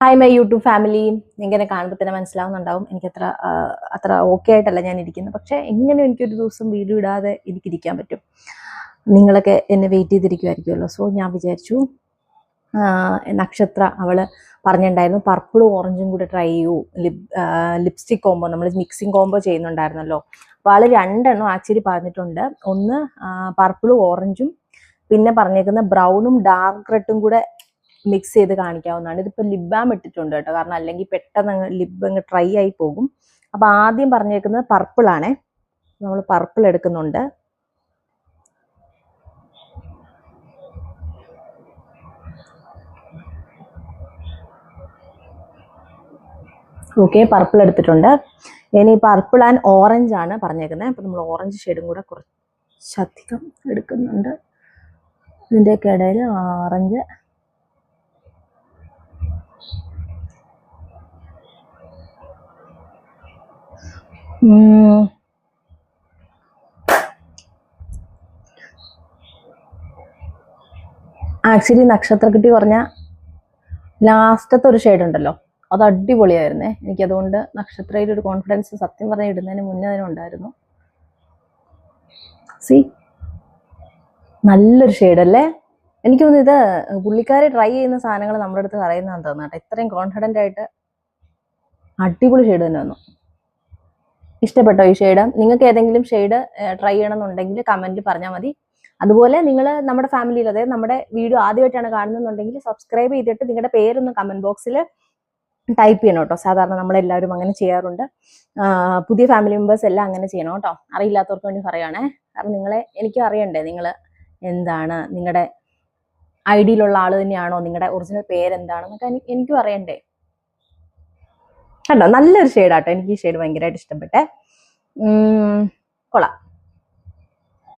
Hi my YouTube family. ഇങ്ങനെ കാണുമ്പോൾ തന്നെ മനസ്സിലാവുന്നുണ്ടാവും എനിക്ക് അത്ര ഓക്കെ ആയിട്ടല്ല ഞാൻ ഇരിക്കുന്നത്. പക്ഷെ എങ്ങനെ എനിക്കൊരു ദിവസം വീഡിയോ ഇടാതെ എനിക്കിരിക്കാൻ പറ്റും? നിങ്ങളൊക്കെ എന്നെ വെയിറ്റ് ചെയ്തിരിക്കുമായിരിക്കുമല്ലോ. സോ ഞാൻ വിചാരിച്ചു നക്ഷത്ര അവൾ പറഞ്ഞിട്ടുണ്ടായിരുന്നു പർപ്പിളും ഓറഞ്ചും കൂടെ ട്രൈ ചെയ്യൂ, ലിപ്സ്റ്റിക് കോംബോ, നമ്മൾ മിക്സിങ് കോംബോ ചെയ്യുന്നുണ്ടായിരുന്നല്ലോ. അപ്പോൾ ആൾ 2 എണ്ണം ആക്ച്വലി പറഞ്ഞിട്ടുണ്ട്. ഒന്ന് പർപ്പിളും ഓറഞ്ചും, പിന്നെ പറഞ്ഞേക്കുന്ന ബ്രൗണും ഡാർക്ക് റെഡും കൂടെ മിക്സ് ചെയ്ത് കാണിക്കാവുന്നതാണ്. ഇതിപ്പോൾ ലിപ് ബാം ഇട്ടിട്ടുണ്ട് കേട്ടോ, കാരണം അല്ലെങ്കിൽ പെട്ടെന്ന് ലിപ് അങ്ങ് ട്രൈ ആയി പോകും. അപ്പോൾ ആദ്യം പറഞ്ഞേക്കുന്നത് പർപ്പിളാണേ. നമ്മൾ പർപ്പിൾ എടുക്കുന്നുണ്ട്. ഓക്കെ, പർപ്പിൾ എടുത്തിട്ടുണ്ട്. ഇനി പർപ്പിൾ ആൻഡ് ഓറഞ്ച് ആണ് പറഞ്ഞേക്കുന്നത്. അപ്പോൾ നമ്മൾ ഓറഞ്ച് ഷെയ്ഡും കൂടെ കുറച്ചധികം എടുക്കുന്നുണ്ട്. ഇതിൻ്റെയൊക്കെ ഇടയിൽ ഓറഞ്ച്. ആക്ച്വലി നക്ഷത്രക്കുട്ടി പറഞ്ഞ ലാസ്റ്റത്തെ ഒരു ഷെയ്ഡ് ഉണ്ടല്ലോ, അത് അടിപൊളിയായിരുന്നേ. എനിക്കതുകൊണ്ട് നക്ഷത്രയിൽ ഒരു കോൺഫിഡൻസ് സത്യം പറഞ്ഞാൽ ഇടുന്നതിന് മുന്നേ തന്നെ ഉണ്ടായിരുന്നു. സി, നല്ലൊരു ഷെയ്ഡല്ലേ. എനിക്ക് തോന്നുന്നു ഇത് പുള്ളിക്കാരെ ട്രൈ ചെയ്യുന്ന സാധനങ്ങൾ നമ്മുടെ അടുത്ത് പറയുന്നതാന്ന് തോന്നുന്നു കേട്ടോ. ഇത്രയും കോൺഫിഡൻ്റ് ആയിട്ട് അടിപൊളി ഷെയ്ഡ് തന്നെ വന്നു. ഇഷ്ടപ്പെട്ടോ ഈ ഷെയ്ഡ്? നിങ്ങൾക്ക് ഏതെങ്കിലും ഷെയ്ഡ് ട്രൈ ചെയ്യണമെന്നുണ്ടെങ്കിൽ കമൻറ്റ് പറഞ്ഞാൽ മതി. അതുപോലെ നിങ്ങൾ നമ്മുടെ ഫാമിലിയിൽ, അതായത് നമ്മുടെ വീഡിയോ ആദ്യമായിട്ടാണ് കാണുന്നുണ്ടെങ്കിൽ സബ്സ്ക്രൈബ് ചെയ്തിട്ട് നിങ്ങളുടെ പേരൊന്ന് കമൻറ്റ് ബോക്സിൽ ടൈപ്പ് ചെയ്യണം കേട്ടോ. സാധാരണ നമ്മളെല്ലാവരും അങ്ങനെ ചെയ്യാറുണ്ട്. പുതിയ ഫാമിലി മെമ്പേഴ്സ് എല്ലാം അങ്ങനെ ചെയ്യണം കേട്ടോ. അറിയില്ലാത്തവർക്ക് വേണ്ടി പറയുകയാണേ. കാരണം എനിക്കും അറിയണ്ടേ നിങ്ങൾ എന്താണ്, നിങ്ങളുടെ ഐ ഡിയിലുള്ള ആൾ തന്നെയാണോ, നിങ്ങളുടെ ഒറിജിനൽ പേരെന്താണെന്നൊക്കെ എനിക്കും അറിയണ്ടേ. കണ്ടോ, നല്ലൊരു ഷെയ്ഡാട്ടോ. എനിക്ക് ഈ ഷെയ്ഡ് ഭയങ്കരമായിട്ട് ഇഷ്ടപ്പെട്ടെ.